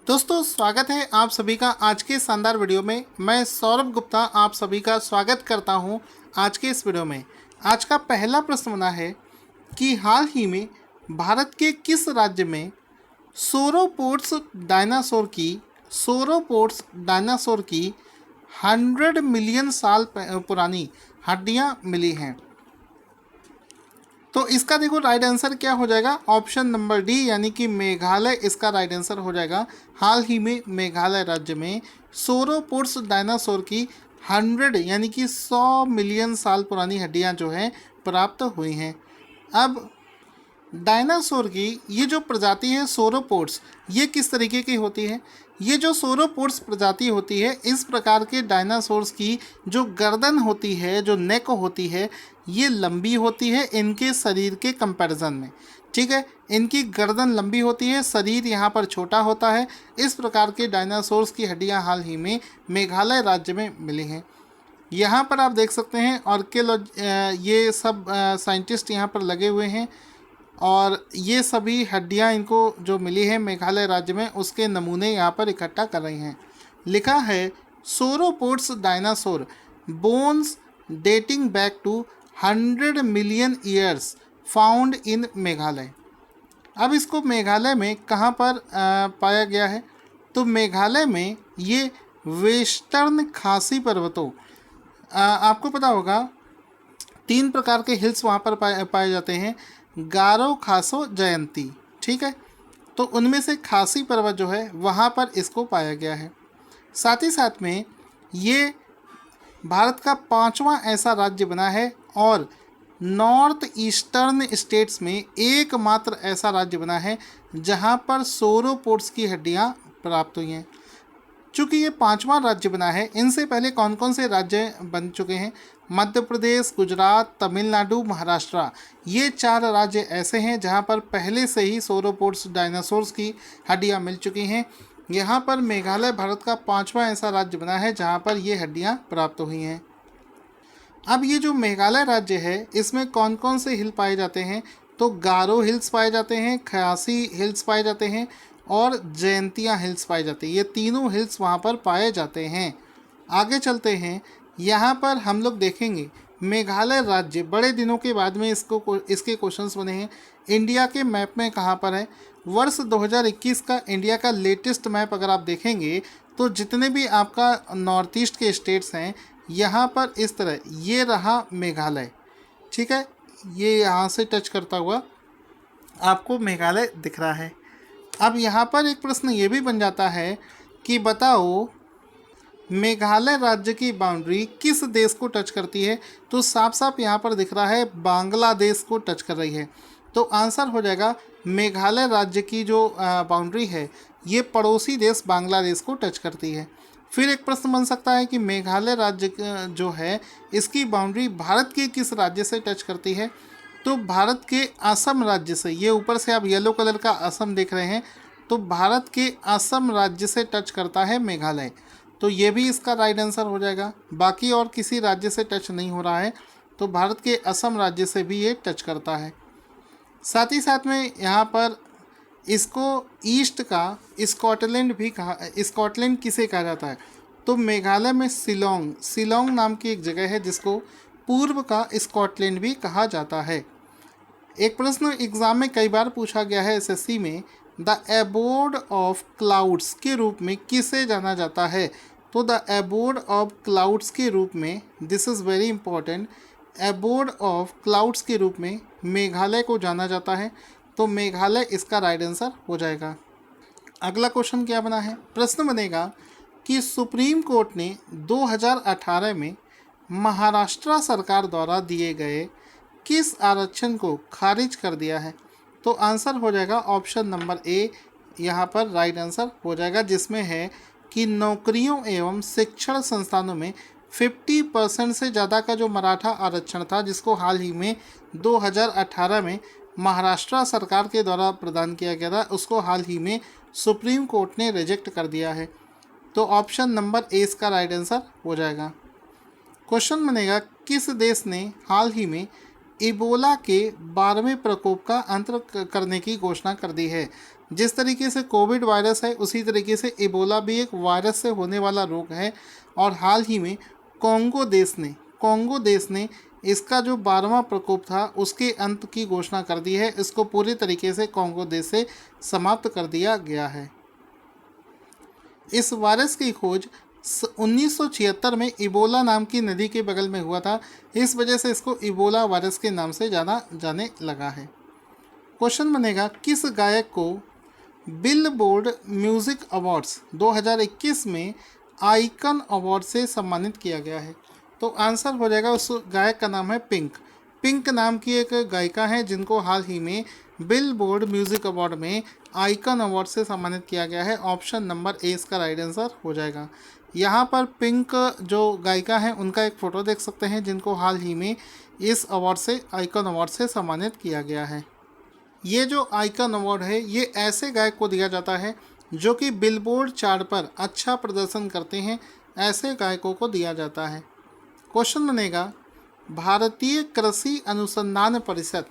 दोस्तों स्वागत है आप सभी का आज के शानदार वीडियो में। मैं सौरभ गुप्ता आप सभी का स्वागत करता हूं आज के इस वीडियो में। आज का पहला प्रश्न बना है कि हाल ही में भारत के किस राज्य में सोरोपोड्स डायनासोर की 100 मिलियन साल पुरानी हड्डियां मिली हैं। तो इसका देखो राइट आंसर क्या हो जाएगा, ऑप्शन नंबर डी यानी कि मेघालय इसका राइट आंसर हो जाएगा। हाल ही में मेघालय राज्य में सोरोपोड्स डायनासोर की 100 यानी कि 100 मिलियन साल पुरानी हड्डियां जो हैं प्राप्त हुई हैं। अब डायनासोर की ये जो प्रजाति है सोरोपोड्स, ये किस तरीके की होती है? ये जो सोरोपोड्स प्रजाति होती है, इस प्रकार के डायनासोर्स की जो गर्दन होती है, जो नेक होती है, ये लंबी होती है इनके शरीर के कंपैरिजन में। ठीक है, इनकी गर्दन लंबी होती है, शरीर यहाँ पर छोटा होता है। इस प्रकार के डायनासोर्स की हड्डियाँ हाल ही में मेघालय राज्य में मिली हैं। यहाँ पर आप देख सकते हैं ये सब साइंटिस्ट यहाँ पर लगे हुए हैं और ये सभी हड्डियाँ इनको जो मिली है मेघालय राज्य में, उसके नमूने यहाँ पर इकट्ठा कर रही हैं। लिखा है sauropods dinosaur bones dating back to 100 million years found in Meghalaya. अब इसको मेघालय में कहाँ पर पाया गया है? तो मेघालय में ये वेस्टर्न खासी पर्वतों, आपको पता होगा 3 प्रकार के हिल्स वहाँ पर पाए जाते हैं, गारो, खासो, जयंती। ठीक है, तो उनमें से खासी पर्वत जो है वहाँ पर इसको पाया गया है। साथ ही साथ में ये भारत का 5वां ऐसा राज्य बना है और नॉर्थ ईस्टर्न स्टेट्स में एकमात्र ऐसा राज्य बना है जहाँ पर सोरोपोड्स की हड्डियाँ प्राप्त हुई हैं। चूँकि ये 5वां राज्य बना है, इनसे पहले कौन कौन से राज्य बन चुके हैं? मध्य प्रदेश, गुजरात, तमिलनाडु, महाराष्ट्र, ये 4 राज्य ऐसे हैं जहां पर पहले से ही सोरोपोड्स डायनासोर्स की हड्डियां मिल चुकी हैं। यहां पर मेघालय भारत का 5वां ऐसा राज्य बना है जहां पर ये हड्डियां प्राप्त हुई हैं। अब ये जो मेघालय राज्य है, इसमें कौन कौन से हिल पाए जाते हैं? तो गारो हिल्स पाए जाते हैं, खासी हिल्स पाए जाते हैं और जयंतिया हिल्स पाए जाते हैं। ये तीनों हिल्स वहाँ पर पाए जाते हैं। आगे चलते हैं, यहाँ पर हम लोग देखेंगे मेघालय राज्य बड़े दिनों के बाद में इसके क्वेश्चंस बने हैं। इंडिया के मैप में कहाँ पर है? वर्ष 2021 का इंडिया का लेटेस्ट मैप अगर आप देखेंगे तो जितने भी आपका नॉर्थ ईस्ट के स्टेट्स हैं, यहाँ पर इस तरह ये रहा मेघालय। ठीक है, ये यहाँ से टच करता हुआ आपको मेघालय दिख रहा है। अब यहाँ पर एक प्रश्न ये भी बन जाता है कि बताओ मेघालय राज्य की बाउंड्री किस देश को टच करती है? तो साफ साफ यहाँ पर दिख रहा है बांग्लादेश को टच कर रही है। तो आंसर हो जाएगा मेघालय राज्य की जो बाउंड्री है ये पड़ोसी देश बांग्लादेश को टच करती है। फिर एक प्रश्न बन सकता है कि मेघालय राज्य जो है इसकी बाउंड्री भारत के किस राज्य से टच करती है? तो भारत के असम राज्य से। ये ऊपर से आप येलो कलर का असम देख रहे हैं, तो भारत के असम राज्य से टच करता है मेघालय। तो ये भी इसका राइट आंसर हो जाएगा। बाकी और किसी राज्य से टच नहीं हो रहा है, तो भारत के असम राज्य से भी ये टच करता है। साथ ही साथ में यहाँ पर इसको ईस्ट का स्कॉटलैंड भी कहा, स्कॉटलैंड किसे कहा जाता है? तो मेघालय में शिलोंग नाम की एक जगह है जिसको पूर्व का स्कॉटलैंड भी कहा जाता है। एक प्रश्न एग्जाम में कई बार पूछा गया है एसएससी में, द एबोर्ड ऑफ क्लाउड्स के रूप में किसे जाना जाता है? तो द एबोर्ड ऑफ क्लाउड्स के रूप में, this is very important, abode of clouds के रूप में मेघालय को जाना जाता है। तो मेघालय इसका राइट आंसर हो जाएगा। अगला क्वेश्चन क्या बना है? प्रश्न बनेगा कि सुप्रीम कोर्ट ने 2018 में महाराष्ट्र सरकार द्वारा दिए गए किस आरक्षण को खारिज कर दिया है? तो आंसर हो जाएगा ऑप्शन नंबर ए, यहाँ पर राइट आंसर हो जाएगा, जिसमें है कि नौकरियों एवं शिक्षण संस्थानों में 50% से ज़्यादा का जो मराठा आरक्षण था, जिसको हाल ही में 2018 में महाराष्ट्र सरकार के द्वारा प्रदान किया गया था, उसको हाल ही में सुप्रीम कोर्ट ने रिजेक्ट कर दिया है। तो ऑप्शन नंबर ए इसका राइट आंसर हो जाएगा। क्वेश्चन बनेगा किस देश ने हाल ही में इबोला के 12वें प्रकोप का अंत करने की घोषणा कर दी है? जिस तरीके से कोविड वायरस है उसी तरीके से इबोला भी एक वायरस से होने वाला रोग है। और हाल ही में कॉन्गो देश ने इसका जो 12वां प्रकोप था उसके अंत की घोषणा कर दी है। इसको पूरी तरीके से कॉन्गो देश से समाप्त कर दिया गया है। इस वायरस की खोज 1976 में इबोला नाम की नदी के बगल में हुआ था। इस वजह से इसको इबोला वायरस के नाम से ज़्यादा जाने लगा है। क्वेश्चन बनेगा, किस गायक को बिलबोर्ड म्यूज़िक अवार्ड्स 2021 में आइकन अवार्ड से सम्मानित किया गया है? तो आंसर हो जाएगा, उस गायक का नाम है पिंक नाम की एक गायिका है जिनको हाल ही में बिलबोर्ड म्यूज़िक अवार्ड में आइकन अवार्ड से सम्मानित किया गया है। ऑप्शन नंबर ए इसका राइट आंसर हो जाएगा। यहाँ पर पिंक जो गायिका है उनका एक फ़ोटो देख सकते हैं जिनको हाल ही में इस अवार्ड से आइकन अवार्ड से सम्मानित किया गया है। ये जो आइकन अवार्ड है ये ऐसे गायक को दिया जाता है जो कि बिलबोर्ड चार्ट पर अच्छा प्रदर्शन करते हैं, ऐसे गायकों को दिया जाता है। क्वेश्चन बनेगा, भारतीय कृषि अनुसंधान परिषद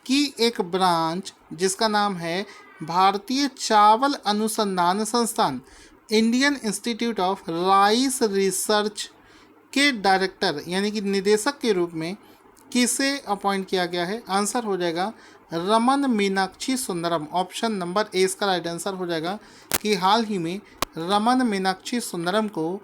की एक ब्रांच जिसका नाम है भारतीय चावल अनुसंधान संस्थान Indian institute of rice research के डायरेक्टर यानी कि निदेशक के रूप में किसे अपॉइंट किया गया है? आंसर हो जाएगा Raman Meenakshi Sundaram. Option number A इसका राइट आंसर हो जाएगा कि हाल ही में रमन मीनाक्षी सुंदरम को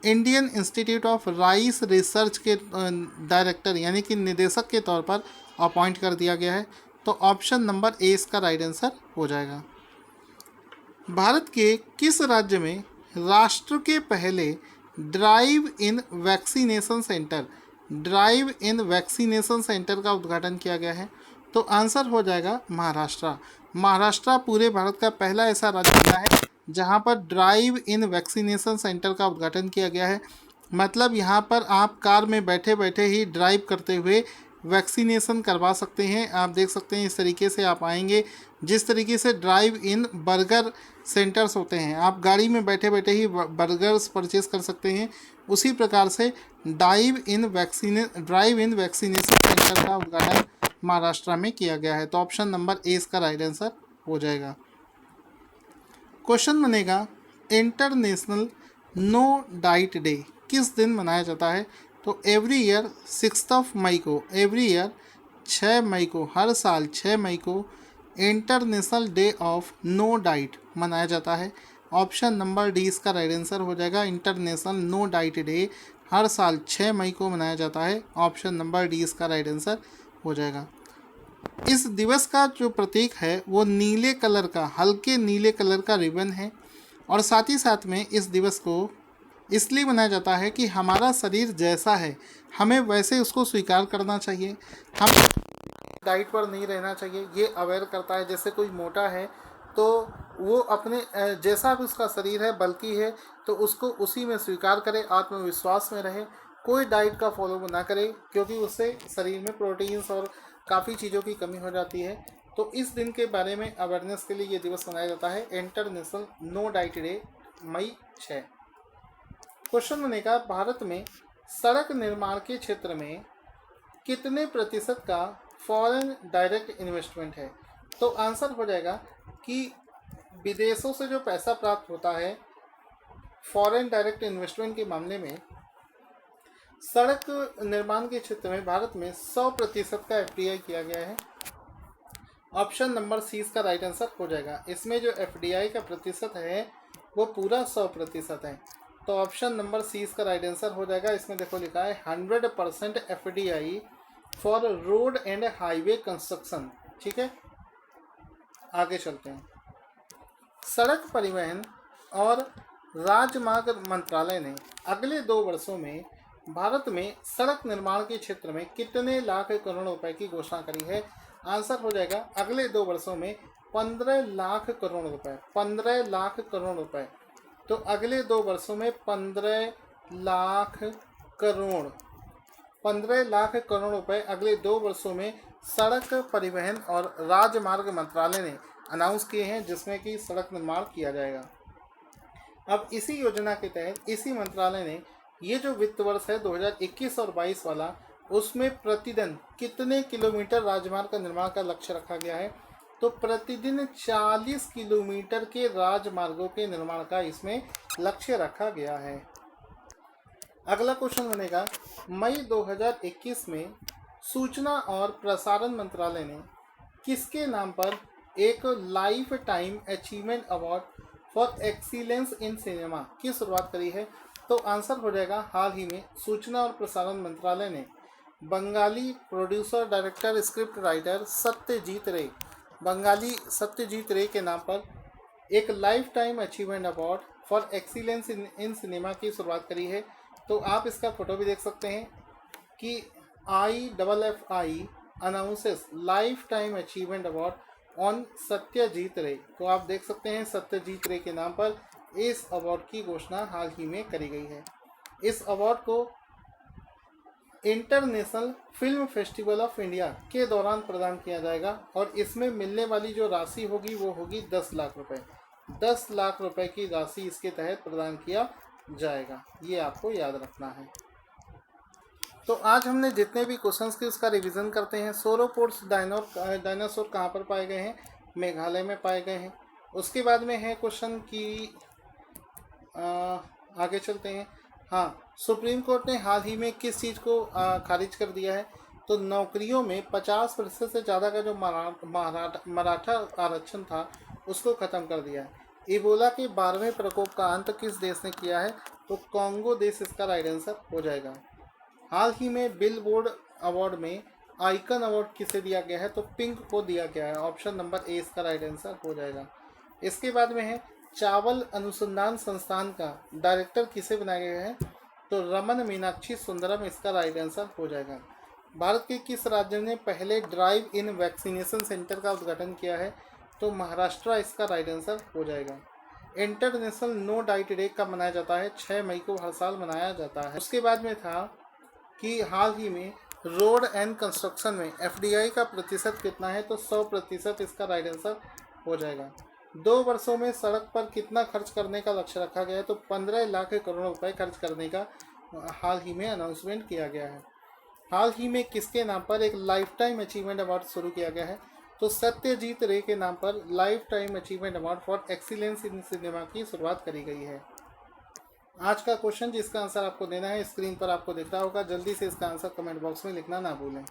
Indian institute of rice research के डायरेक्टर यानी कि निदेशक के तौर पर अपॉइंट कर दिया गया है। तो ऑप्शन नंबर ए इसका राइट आंसर हो जाएगा। भारत के किस राज्य में राष्ट्र के पहले ड्राइव इन वैक्सीनेशन सेंटर का उद्घाटन किया गया है? तो आंसर हो जाएगा महाराष्ट्र पूरे भारत का पहला ऐसा राज्य बना है जहां पर ड्राइव इन वैक्सीनेशन सेंटर का उद्घाटन किया गया है। मतलब यहां पर आप कार में बैठे बैठे ही ड्राइव करते हुए वैक्सीनेशन करवा सकते हैं। आप देख सकते हैं इस तरीके से आप आएंगे, जिस तरीके से ड्राइव इन बर्गर सेंटर्स होते हैं, आप गाड़ी में बैठे बैठे ही बर्गर्स परचेस कर सकते हैं, उसी प्रकार से ड्राइव इन वैक्सीनेशन सेंटर का उद्घाटन महाराष्ट्र में किया गया है। तो ऑप्शन नंबर ए इसका राइट आंसर हो जाएगा। क्वेश्चन बनेगा, इंटरनेशनल नो डाइट डे किस दिन मनाया जाता है? तो एवरी ईयर 6 मई को 6 मई को हर साल 6 मई को international day of no diet मनाया जाता है। ऑप्शन नंबर डी इसका राइट आंसर हो जाएगा। इंटरनेशनल नो डाइट डे हर साल 6 मई को मनाया जाता है। ऑप्शन नंबर डी इसका राइट आंसर हो जाएगा। इस दिवस का जो प्रतीक है वो नीले कलर का, हल्के नीले कलर का रिबन है। और साथ ही साथ में इस दिवस को इसलिए मनाया जाता है कि हमारा शरीर जैसा है हमें वैसे उसको स्वीकार करना चाहिए, हम डाइट पर नहीं रहना चाहिए। ये अवेयर करता है, जैसे कोई मोटा है तो वो अपने जैसा भी उसका शरीर है बल्कि है तो उसको उसी में स्वीकार करे, आत्मविश्वास में रहे, कोई डाइट का फॉलो ना करे क्योंकि उससे शरीर में प्रोटीन्स और काफ़ी चीज़ों की कमी हो जाती है। तो इस दिन के बारे में अवेयरनेस के लिए ये दिवस मनाया जाता है, इंटरनेशनल नो डाइट डे, मई 6। क्वेश्चन बनेगा, भारत में सड़क निर्माण के क्षेत्र में कितने प्रतिशत का फॉरेन डायरेक्ट इन्वेस्टमेंट है? तो आंसर हो जाएगा कि विदेशों से जो पैसा प्राप्त होता है फॉरेन डायरेक्ट इन्वेस्टमेंट के मामले में सड़क निर्माण के क्षेत्र में भारत में 100% का FDI किया गया है। ऑप्शन नंबर सी इसका राइट आंसर हो जाएगा। इसमें जो FDI का प्रतिशत है वो पूरा 100% है। तो ऑप्शन नंबर सी इसका राइट आंसर हो जाएगा। इसमें देखो लिखा है 100% FDI for road and highway construction. ठीक है, आगे चलते हैं। सड़क परिवहन और राजमार्ग मंत्रालय ने अगले 2 वर्षों में भारत में सड़क निर्माण के क्षेत्र में कितने लाख करोड़ रुपए की घोषणा करी है? आंसर हो जाएगा अगले 2 वर्षों में 15 लाख करोड़ रुपए। 15 लाख करोड़ रुपए। तो अगले 2 वर्षों में 15 लाख करोड़ रुपए अगले 2 वर्षों में सड़क परिवहन और राजमार्ग मंत्रालय ने अनाउंस किए हैं, जिसमें कि सड़क निर्माण किया जाएगा। अब इसी योजना के तहत इसी मंत्रालय ने ये जो वित्त वर्ष है 2021 और 22 वाला, उसमें प्रतिदिन कितने किलोमीटर राजमार्ग का निर्माण का लक्ष्य रखा गया है? तो प्रतिदिन 40 किलोमीटर के राजमार्गों के निर्माण का इसमें लक्ष्य रखा गया है। अगला क्वेश्चन बनेगा, मई 2021 में सूचना और प्रसारण मंत्रालय ने किसके नाम पर एक life time achievement award for excellence in cinema की शुरुआत करी है? तो आंसर हो जाएगा, हाल ही में सूचना और प्रसारण मंत्रालय ने Bengali producer director script writer Satyajit रे के नाम पर एक life time achievement award for excellence in cinema की शुरुआत करी है। तो आप इसका फोटो भी देख सकते हैं कि IFFI announces life time achievement award on Satyajit रे। तो आप देख सकते हैं सत्यजीत रे के नाम पर इस अवार्ड की घोषणा हाल ही में करी गई है। इस अवार्ड को international film festival of India के दौरान प्रदान किया जाएगा और इसमें मिलने वाली जो राशि होगी वो होगी 10 लाख रुपए। 10 लाख रुपए की राशि इसके तहत प्रदान किया जाएगा, ये आपको याद रखना है। तो आज हमने जितने भी क्वेश्चंस के उसका रिवीजन करते हैं। सोरोपोड्स डायनासोर कहाँ पर पाए गए हैं? मेघालय में पाए गए हैं। उसके बाद में है क्वेश्चन की आगे चलते हैं। हाँ, सुप्रीम कोर्ट ने हाल ही में किस चीज़ को खारिज कर दिया है? तो नौकरियों में 50% से ज़्यादा का जो मराठा आरक्षण था उसको ख़त्म कर दिया है। इबोला के 12वें प्रकोप का अंत किस देश ने किया है? तो कॉन्गो देश इसका राइट आंसर हो जाएगा। हाल ही में बिलबोर्ड अवार्ड में आइकन अवार्ड किसे दिया गया है? तो पिंक को दिया गया है। ऑप्शन नंबर ए इसका राइट आंसर हो जाएगा। इसके बाद में है चावल अनुसंधान संस्थान का डायरेक्टर किसे बनाया गया है? तो रमन मीनाक्षी सुंदरम इसका राइट आंसर हो जाएगा। भारत के किस राज्य ने पहले ड्राइव इन वैक्सीनेशन सेंटर का उद्घाटन किया है? तो महाराष्ट्र इसका राइट आंसर हो जाएगा। इंटरनेशनल नो डाइट डे कब मनाया जाता है? 6 मई को हर साल मनाया जाता है। उसके बाद में था कि हाल ही में रोड एंड कंस्ट्रक्शन में FDI का प्रतिशत कितना है? तो 100% इसका राइट आंसर हो जाएगा। 2 वर्षों में सड़क पर कितना खर्च करने का लक्ष्य रखा गया है? तो 15 लाख करोड़ रुपए खर्च करने का हाल ही में अनाउंसमेंट किया गया है। हाल ही में किसके नाम पर एक लाइफ टाइम अचीवमेंट अवार्ड शुरू किया गया है? तो सत्यजीत रे के नाम पर life time achievement award for excellence in cinema की शुरुआत करी गई है। आज का क्वेश्चन जिसका आंसर आपको देना है स्क्रीन पर आपको दिख रहा होगा, जल्दी से इसका आंसर कमेंट बॉक्स में लिखना ना भूलें।